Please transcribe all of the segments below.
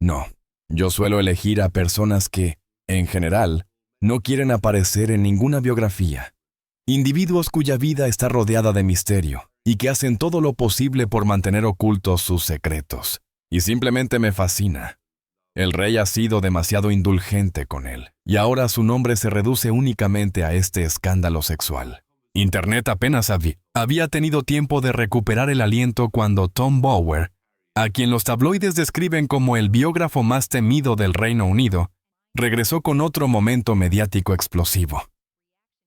No, yo suelo elegir a personas que, en general, no quieren aparecer en ninguna biografía. Individuos cuya vida está rodeada de misterio y que hacen todo lo posible por mantener ocultos sus secretos. Y simplemente me fascina. El rey ha sido demasiado indulgente con él, y ahora su nombre se reduce únicamente a este escándalo sexual. Internet apenas había tenido tiempo de recuperar el aliento cuando Tom Bower, a quien los tabloides describen como el biógrafo más temido del Reino Unido, regresó con otro momento mediático explosivo.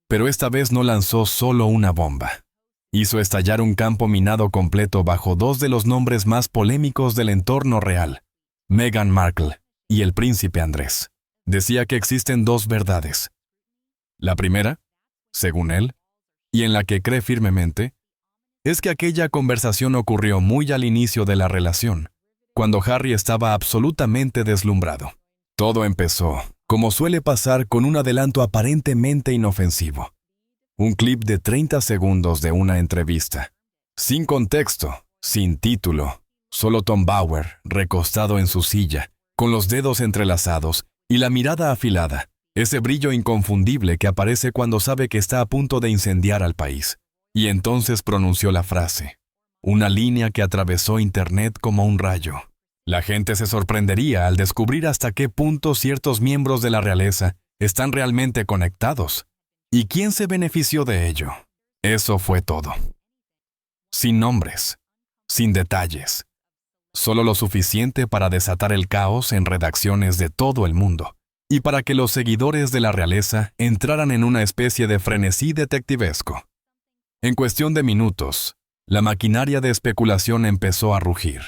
Pero esta vez no lanzó solo una bomba. Hizo estallar un campo minado completo bajo dos de los nombres más polémicos del entorno real, Meghan Markle y el príncipe Andrés. Decía que existen dos verdades. La primera, según él, y en la que cree firmemente, es que aquella conversación ocurrió muy al inicio de la relación, cuando Harry estaba absolutamente deslumbrado. Todo empezó, como suele pasar, con un adelanto aparentemente inofensivo. Un clip de 30 segundos de una entrevista. Sin contexto, sin título, solo Tom Bower, recostado en su silla, con los dedos entrelazados y la mirada afilada, ese brillo inconfundible que aparece cuando sabe que está a punto de incendiar al país. Y entonces pronunció la frase, una línea que atravesó Internet como un rayo. La gente se sorprendería al descubrir hasta qué punto ciertos miembros de la realeza están realmente conectados. ¿Y quién se benefició de ello? Eso fue todo. Sin nombres, sin detalles. Solo lo suficiente para desatar el caos en redacciones de todo el mundo, y para que los seguidores de la realeza entraran en una especie de frenesí detectivesco. En cuestión de minutos, la maquinaria de especulación empezó a rugir.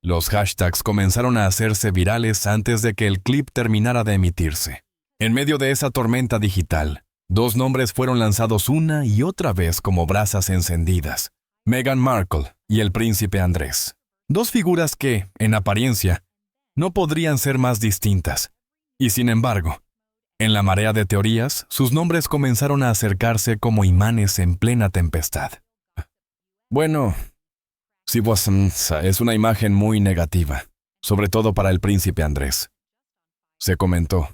Los hashtags comenzaron a hacerse virales antes de que el clip terminara de emitirse. En medio de esa tormenta digital, dos nombres fueron lanzados una y otra vez como brasas encendidas: Meghan Markle y el príncipe Andrés. Dos figuras que, en apariencia, no podrían ser más distintas. Y sin embargo, en la marea de teorías, sus nombres comenzaron a acercarse como imanes en plena tempestad. Bueno, sí, es una imagen muy negativa, sobre todo para el príncipe Andrés. Se comentó,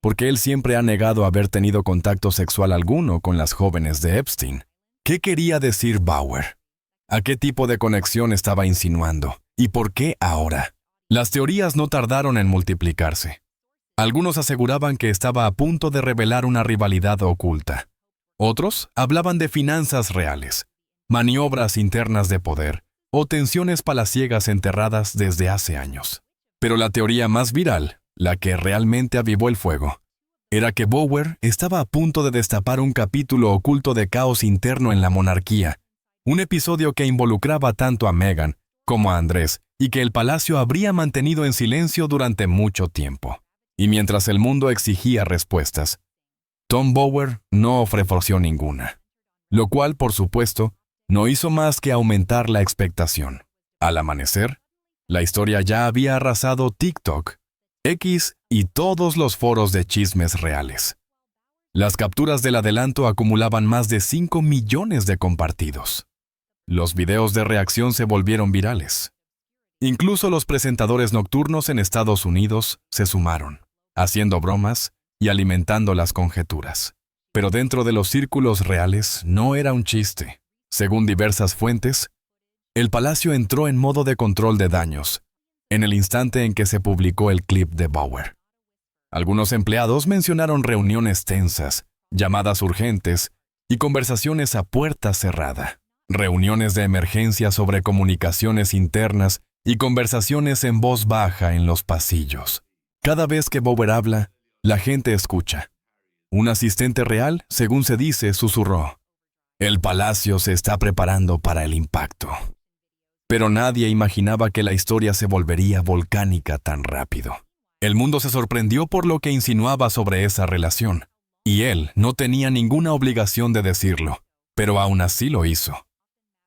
porque él siempre ha negado haber tenido contacto sexual alguno con las jóvenes de Epstein. ¿Qué quería decir Bower? ¿A qué tipo de conexión estaba insinuando? ¿Y por qué ahora? Las teorías no tardaron en multiplicarse. Algunos aseguraban que estaba a punto de revelar una rivalidad oculta. Otros hablaban de finanzas reales, maniobras internas de poder o tensiones palaciegas enterradas desde hace años. Pero la teoría más viral, la que realmente avivó el fuego, era que Bower estaba a punto de destapar un capítulo oculto de caos interno en la monarquía, un episodio que involucraba tanto a Meghan como a Andrés y que el palacio habría mantenido en silencio durante mucho tiempo. Y mientras el mundo exigía respuestas, Tom Bower no ofreció ninguna, lo cual, por supuesto, no hizo más que aumentar la expectación. Al amanecer, la historia ya había arrasado TikTok, X y todos los foros de chismes reales. Las capturas del adelanto acumulaban más de 5 millones de compartidos. Los videos de reacción se volvieron virales. Incluso los presentadores nocturnos en Estados Unidos se sumaron, haciendo bromas y alimentando las conjeturas. Pero dentro de los círculos reales no era un chiste. Según diversas fuentes, el palacio entró en modo de control de daños en el instante en que se publicó el clip de Bower. Algunos empleados mencionaron reuniones tensas, llamadas urgentes y conversaciones a puerta cerrada, reuniones de emergencia sobre comunicaciones internas y conversaciones en voz baja en los pasillos. Cada vez que Bower habla, la gente escucha. Un asistente real, según se dice, susurró: "El palacio se está preparando para el impacto". Pero nadie imaginaba que la historia se volvería volcánica tan rápido. El mundo se sorprendió por lo que insinuaba sobre esa relación, y él no tenía ninguna obligación de decirlo, pero aún así lo hizo.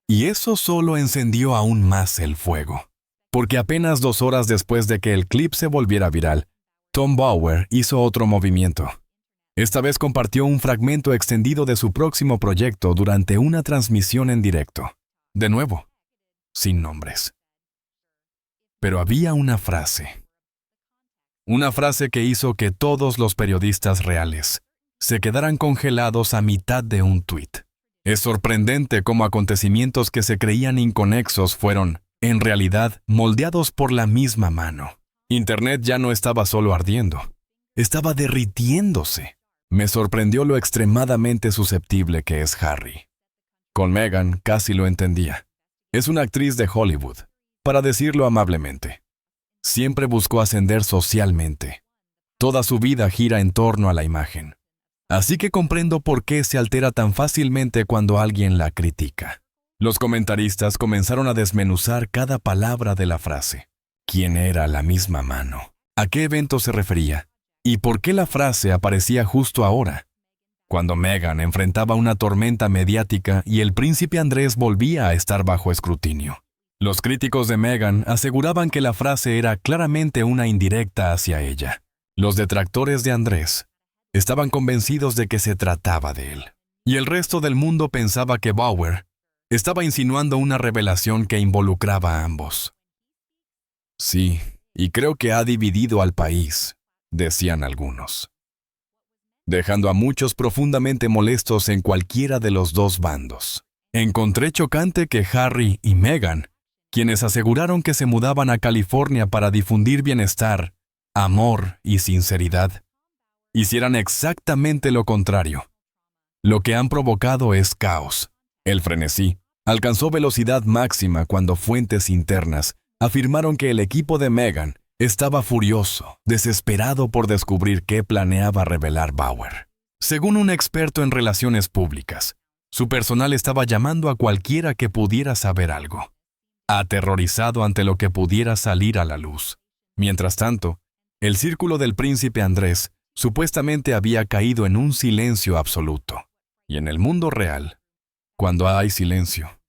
Y eso solo encendió aún más el fuego, porque apenas 2 horas después de que el clip se volviera viral, Tom Bower hizo otro movimiento. Esta vez compartió un fragmento extendido de su próximo proyecto durante una transmisión en directo. De nuevo, sin nombres. Pero había una frase. Una frase que hizo que todos los periodistas reales se quedaran congelados a mitad de un tuit. Es sorprendente cómo acontecimientos que se creían inconexos fueron, en realidad, moldeados por la misma mano. Internet ya no estaba solo ardiendo, estaba derritiéndose. Me sorprendió lo extremadamente susceptible que es Harry. Con Meghan casi lo entendía. Es una actriz de Hollywood, para decirlo amablemente. Siempre buscó ascender socialmente. Toda su vida gira en torno a la imagen. Así que comprendo por qué se altera tan fácilmente cuando alguien la critica. Los comentaristas comenzaron a desmenuzar cada palabra de la frase. ¿Quién era la misma mano? ¿A qué evento se refería? ¿Y por qué la frase aparecía justo ahora? Cuando Meghan enfrentaba una tormenta mediática y el príncipe Andrés volvía a estar bajo escrutinio. Los críticos de Meghan aseguraban que la frase era claramente una indirecta hacia ella. Los detractores de Andrés estaban convencidos de que se trataba de él. Y el resto del mundo pensaba que Bauer estaba insinuando una revelación que involucraba a ambos. Sí, y creo que ha dividido al país, decían algunos, dejando a muchos profundamente molestos en cualquiera de los dos bandos. Encontré chocante que Harry y Meghan, quienes aseguraron que se mudaban a California para difundir bienestar, amor y sinceridad, hicieran exactamente lo contrario. Lo que han provocado es caos. El frenesí alcanzó velocidad máxima cuando fuentes internas afirmaron que el equipo de Meghan estaba furioso, desesperado por descubrir qué planeaba revelar Bauer. Según un experto en relaciones públicas, su personal estaba llamando a cualquiera que pudiera saber algo, aterrorizado ante lo que pudiera salir a la luz. Mientras tanto, el círculo del príncipe Andrés supuestamente había caído en un silencio absoluto. Y en el mundo real, cuando hay silencio,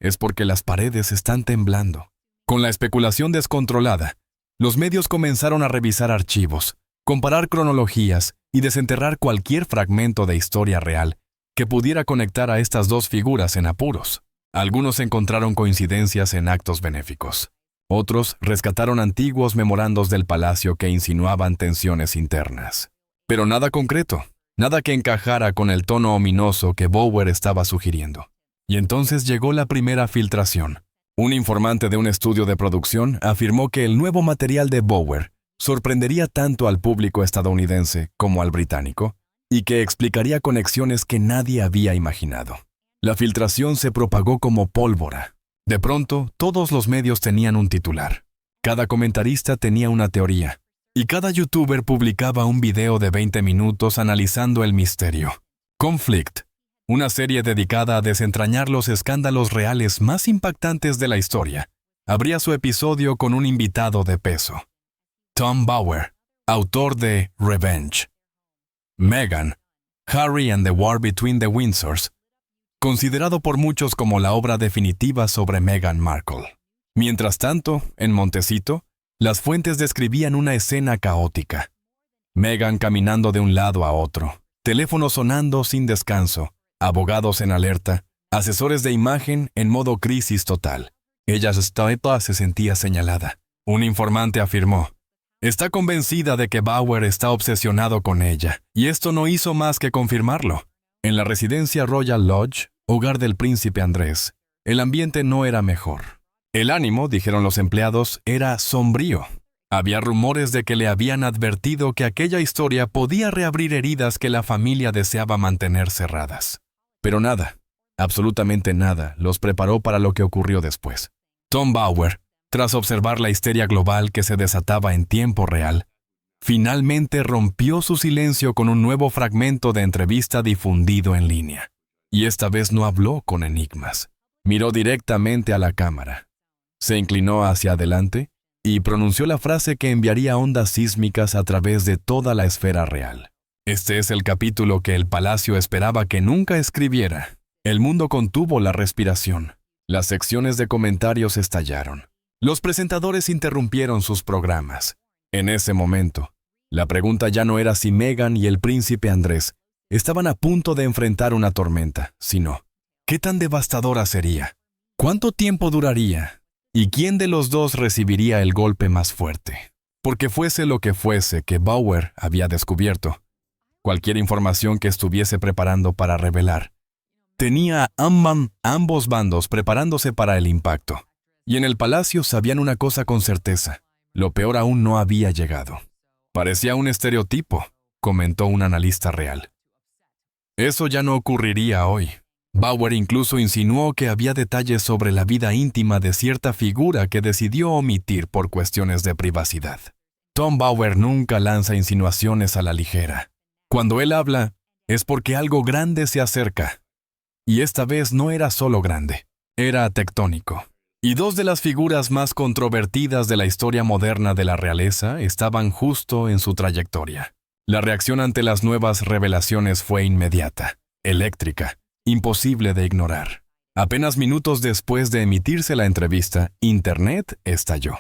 es porque las paredes están temblando. Con la especulación descontrolada, los medios comenzaron a revisar archivos, comparar cronologías y desenterrar cualquier fragmento de historia real que pudiera conectar a estas dos figuras en apuros. Algunos encontraron coincidencias en actos benéficos. Otros rescataron antiguos memorandos del palacio que insinuaban tensiones internas. Pero nada concreto, nada que encajara con el tono ominoso que Bauer estaba sugiriendo. Y entonces llegó la primera filtración. Un informante de un estudio de producción afirmó que el nuevo material de Bauer sorprendería tanto al público estadounidense como al británico, y que explicaría conexiones que nadie había imaginado. La filtración se propagó como pólvora. De pronto, todos los medios tenían un titular. Cada comentarista tenía una teoría, y cada youtuber publicaba un video de 20 minutos analizando el misterio. Conflict, una serie dedicada a desentrañar los escándalos reales más impactantes de la historia, abría su episodio con un invitado de peso. Tom Bauer, autor de Revenge. Meghan, Harry and the War Between the Windsors, considerado por muchos como la obra definitiva sobre Meghan Markle. Mientras tanto, en Montecito, las fuentes describían una escena caótica. Meghan caminando de un lado a otro, teléfono sonando sin descanso, abogados en alerta, asesores de imagen en modo crisis total. Ella se sentía señalada. Un informante afirmó: está convencida de que Bauer está obsesionado con ella, y esto no hizo más que confirmarlo. En la residencia Royal Lodge, hogar del príncipe Andrés, el ambiente no era mejor. El ánimo, dijeron los empleados, era sombrío. Había rumores de que le habían advertido que aquella historia podía reabrir heridas que la familia deseaba mantener cerradas. Pero nada, absolutamente nada, los preparó para lo que ocurrió después. Tom Bauer, tras observar la histeria global que se desataba en tiempo real, finalmente rompió su silencio con un nuevo fragmento de entrevista difundido en línea. Y esta vez no habló con enigmas. Miró directamente a la cámara. Se inclinó hacia adelante y pronunció la frase que enviaría ondas sísmicas a través de toda la esfera real. Este es el capítulo que el palacio esperaba que nunca escribiera. El mundo contuvo la respiración. Las secciones de comentarios estallaron. Los presentadores interrumpieron sus programas. En ese momento, la pregunta ya no era si Meghan y el príncipe Andrés estaban a punto de enfrentar una tormenta, sino ¿qué tan devastadora sería? ¿Cuánto tiempo duraría? ¿Y quién de los dos recibiría el golpe más fuerte? Porque fuese lo que fuese que Bauer había descubierto, cualquier información que estuviese preparando para revelar, tenía a ambos bandos preparándose para el impacto. Y en el palacio sabían una cosa con certeza: lo peor aún no había llegado. Parecía un estereotipo, comentó un analista real. Eso ya no ocurriría hoy. Bauer incluso insinuó que había detalles sobre la vida íntima de cierta figura que decidió omitir por cuestiones de privacidad. Tom Bauer nunca lanza insinuaciones a la ligera. Cuando él habla, es porque algo grande se acerca. Y esta vez no era solo grande, era tectónico. Y dos de las figuras más controvertidas de la historia moderna de la realeza estaban justo en su trayectoria. La reacción ante las nuevas revelaciones fue inmediata, eléctrica, imposible de ignorar. Apenas minutos después de emitirse la entrevista, Internet estalló.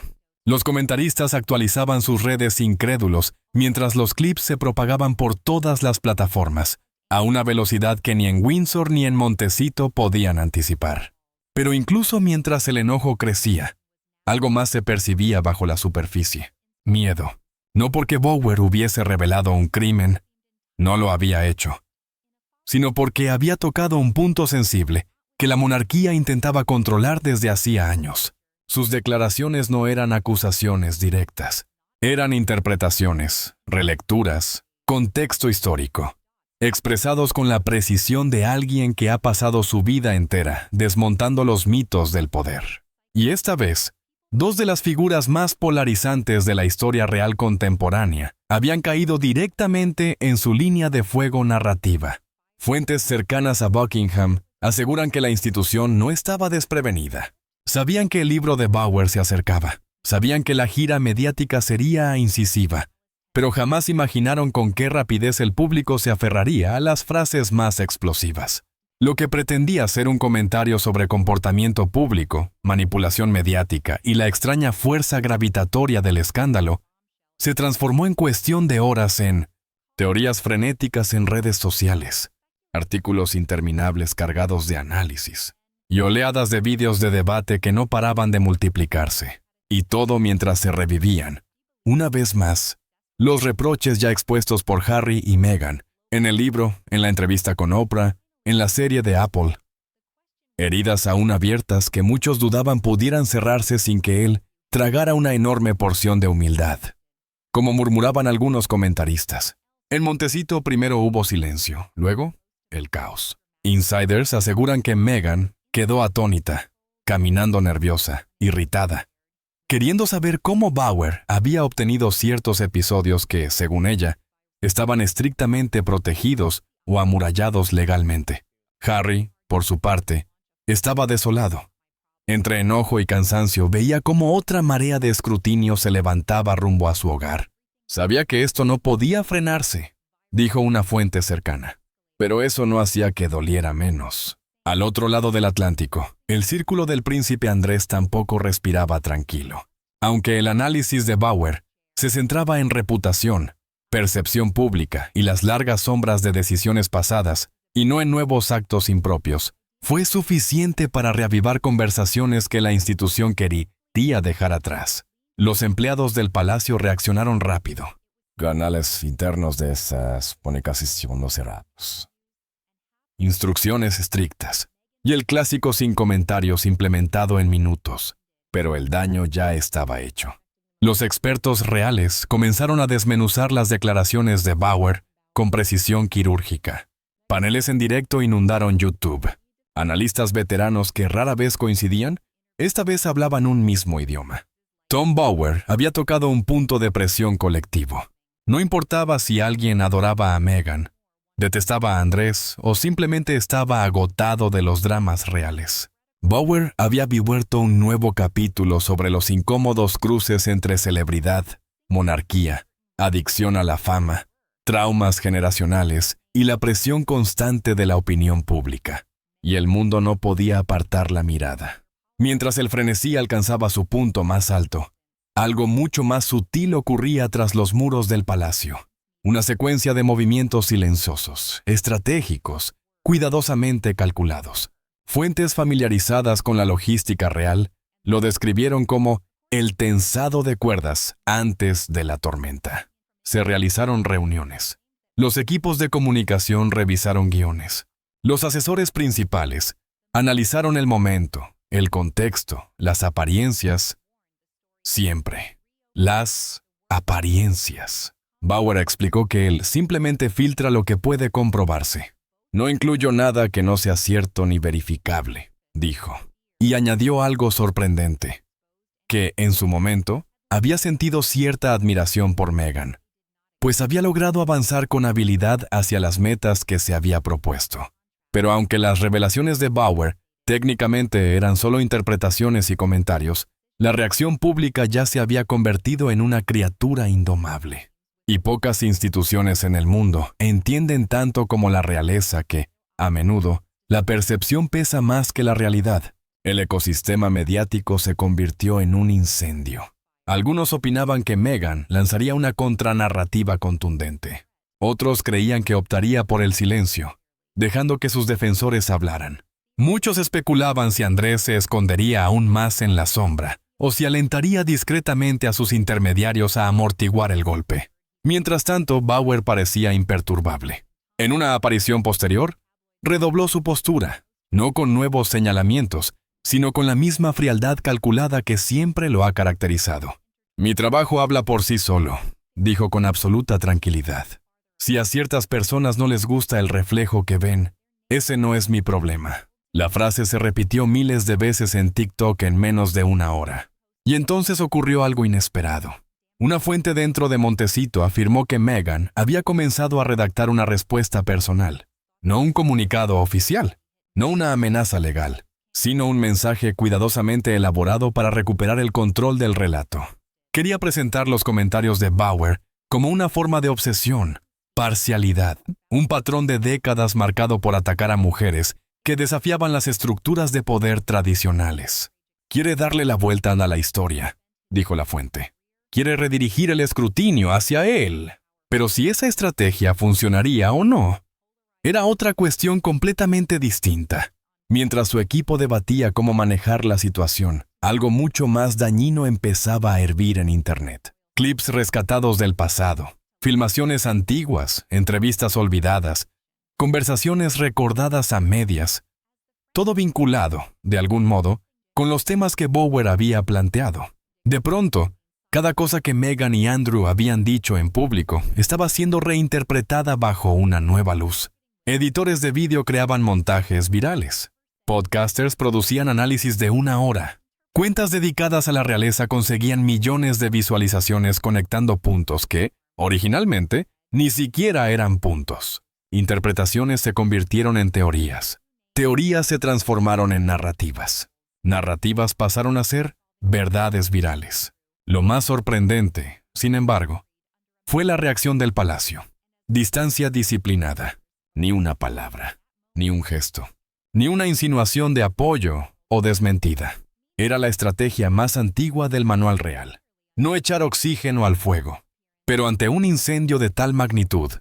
Los comentaristas actualizaban sus redes incrédulos, mientras los clips se propagaban por todas las plataformas, a una velocidad que ni en Windsor ni en Montecito podían anticipar. Pero incluso mientras el enojo crecía, algo más se percibía bajo la superficie: miedo. No porque Bauer hubiese revelado un crimen, no lo había hecho, sino porque había tocado un punto sensible que la monarquía intentaba controlar desde hacía años. Sus declaraciones no eran acusaciones directas, eran interpretaciones, relecturas, contexto histórico, expresados con la precisión de alguien que ha pasado su vida entera desmontando los mitos del poder. Y esta vez, dos de las figuras más polarizantes de la historia real contemporánea habían caído directamente en su línea de fuego narrativa. Fuentes cercanas a Buckingham aseguran que la institución no estaba desprevenida. Sabían que el libro de Bauer se acercaba, sabían que la gira mediática sería incisiva, pero jamás imaginaron con qué rapidez el público se aferraría a las frases más explosivas. Lo que pretendía ser un comentario sobre comportamiento público, manipulación mediática y la extraña fuerza gravitatoria del escándalo, se transformó en cuestión de horas en teorías frenéticas en redes sociales, artículos interminables cargados de análisis, y oleadas de vídeos de debate que no paraban de multiplicarse. Y todo mientras se revivían, una vez más, los reproches ya expuestos por Harry y Meghan, en el libro, en la entrevista con Oprah, en la serie de Apple. Heridas aún abiertas que muchos dudaban pudieran cerrarse sin que él tragara una enorme porción de humildad. Como murmuraban algunos comentaristas, en Montecito primero hubo silencio, luego el caos. Insiders aseguran que Meghan quedó atónita, caminando nerviosa, irritada, queriendo saber cómo Bauer había obtenido ciertos episodios que, según ella, estaban estrictamente protegidos o amurallados legalmente. Harry, por su parte, estaba desolado. Entre enojo y cansancio veía cómo otra marea de escrutinio se levantaba rumbo a su hogar. Sabía que esto no podía frenarse, dijo una fuente cercana. Pero eso no hacía que doliera menos. Al otro lado del Atlántico, el círculo del príncipe Andrés tampoco respiraba tranquilo. Aunque el análisis de Bauer se centraba en reputación, percepción pública y las largas sombras de decisiones pasadas, y no en nuevos actos impropios, fue suficiente para reavivar conversaciones que la institución quería dejar atrás. Los empleados del palacio reaccionaron rápido. Canales internos de esas comunicación no cerrados. Instrucciones estrictas. Y el clásico sin comentarios implementado en minutos. Pero el daño ya estaba hecho. Los expertos reales comenzaron a desmenuzar las declaraciones de Bauer con precisión quirúrgica. Paneles en directo inundaron YouTube. Analistas veteranos que rara vez coincidían, esta vez hablaban un mismo idioma. Tom Bauer había tocado un punto de presión colectivo. No importaba si alguien adoraba a Meghan, detestaba a Andrés o simplemente estaba agotado de los dramas reales. Bauer había abierto un nuevo capítulo sobre los incómodos cruces entre celebridad, monarquía, adicción a la fama, traumas generacionales y la presión constante de la opinión pública. Y el mundo no podía apartar la mirada. Mientras el frenesí alcanzaba su punto más alto, algo mucho más sutil ocurría tras los muros del palacio. Una secuencia de movimientos silenciosos, estratégicos, cuidadosamente calculados. Fuentes familiarizadas con la logística real lo describieron como El tensado de cuerdas antes de la tormenta. Se realizaron reuniones. Los equipos de comunicación revisaron guiones. Los asesores principales analizaron el momento, el contexto, las apariencias. Siempre. Las apariencias. Bauer explicó que él simplemente filtra lo que puede comprobarse. No incluyo nada que no sea cierto ni verificable, dijo. Y añadió algo sorprendente, que en su momento había sentido cierta admiración por Meghan, pues había logrado avanzar con habilidad hacia las metas que se había propuesto. Pero aunque las revelaciones de Bauer técnicamente eran solo interpretaciones y comentarios, la reacción pública ya se había convertido en una criatura indomable. Y pocas instituciones en el mundo entienden tanto como la realeza que, a menudo, la percepción pesa más que la realidad. El ecosistema mediático se convirtió en un incendio. Algunos opinaban que Meghan lanzaría una contranarrativa contundente. Otros creían que optaría por el silencio, dejando que sus defensores hablaran. Muchos especulaban si Andrés se escondería aún más en la sombra, o si alentaría discretamente a sus intermediarios a amortiguar el golpe. Mientras tanto, Bauer parecía imperturbable. En una aparición posterior, redobló su postura, no con nuevos señalamientos, sino con la misma frialdad calculada que siempre lo ha caracterizado. Mi trabajo habla por sí solo, dijo con absoluta tranquilidad. Si a ciertas personas no les gusta el reflejo que ven, ese no es mi problema. La frase se repitió miles de veces en TikTok en menos de una hora. Y entonces ocurrió algo inesperado. Una fuente dentro de Montecito afirmó que Meghan había comenzado a redactar una respuesta personal, no un comunicado oficial, no una amenaza legal, sino un mensaje cuidadosamente elaborado para recuperar el control del relato. Quería presentar los comentarios de Bauer como una forma de obsesión, parcialidad, un patrón de décadas marcado por atacar a mujeres que desafiaban las estructuras de poder tradicionales. Quiere darle la vuelta a la historia, dijo la fuente. Quiere redirigir el escrutinio hacia él. Pero si esa estrategia funcionaría o no, era otra cuestión completamente distinta. Mientras su equipo debatía cómo manejar la situación, algo mucho más dañino empezaba a hervir en Internet. Clips rescatados del pasado, filmaciones antiguas, entrevistas olvidadas, conversaciones recordadas a medias, todo vinculado, de algún modo, con los temas que Bauer había planteado. De pronto, cada cosa que Meghan y Andrew habían dicho en público estaba siendo reinterpretada bajo una nueva luz. Editores de vídeo creaban montajes virales. Podcasters producían análisis de 1 hora. Cuentas dedicadas a la realeza conseguían millones de visualizaciones conectando puntos que, originalmente, ni siquiera eran puntos. Interpretaciones se convirtieron en teorías. Teorías se transformaron en narrativas. Narrativas pasaron a ser verdades virales. Lo más sorprendente, sin embargo, fue la reacción del palacio. Distancia disciplinada. Ni una palabra, ni un gesto, ni una insinuación de apoyo o desmentida. Era la estrategia más antigua del manual real. No echar oxígeno al fuego. Pero ante un incendio de tal magnitud,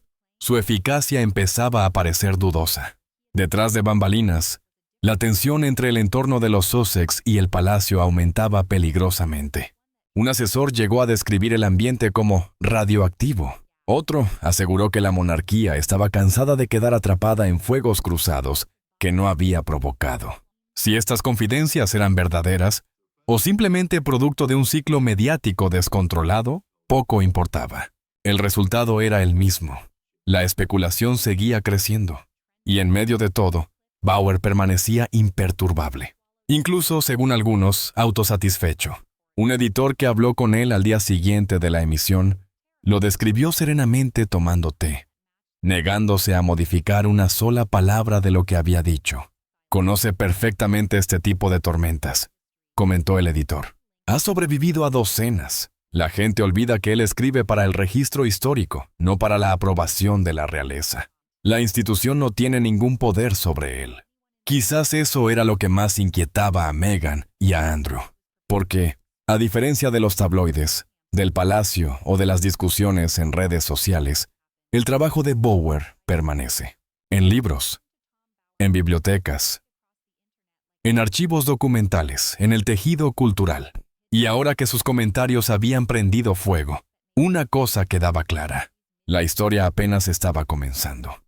su eficacia empezaba a parecer dudosa. Detrás de bambalinas, la tensión entre el entorno de los Sussex y el palacio aumentaba peligrosamente. Un asesor llegó a describir el ambiente como radioactivo. Otro aseguró que la monarquía estaba cansada de quedar atrapada en fuegos cruzados que no había provocado. Si estas confidencias eran verdaderas o simplemente producto de un ciclo mediático descontrolado, poco importaba. El resultado era el mismo. La especulación seguía creciendo. Y en medio de todo, Bauer permanecía imperturbable. Incluso, según algunos, autosatisfecho. Un editor que habló con él al día siguiente de la emisión lo describió serenamente tomando té, negándose a modificar una sola palabra de lo que había dicho. Conoce perfectamente este tipo de tormentas, comentó el editor. Ha sobrevivido a docenas. La gente olvida que él escribe para el registro histórico, no para la aprobación de la realeza. La institución no tiene ningún poder sobre él. Quizás eso era lo que más inquietaba a Meghan y a Andrew, porque, a diferencia de los tabloides, del palacio o de las discusiones en redes sociales, el trabajo de Bauer permanece. En libros, en bibliotecas, en archivos documentales, en el tejido cultural. Y ahora que sus comentarios habían prendido fuego, una cosa quedaba clara. La historia apenas estaba comenzando.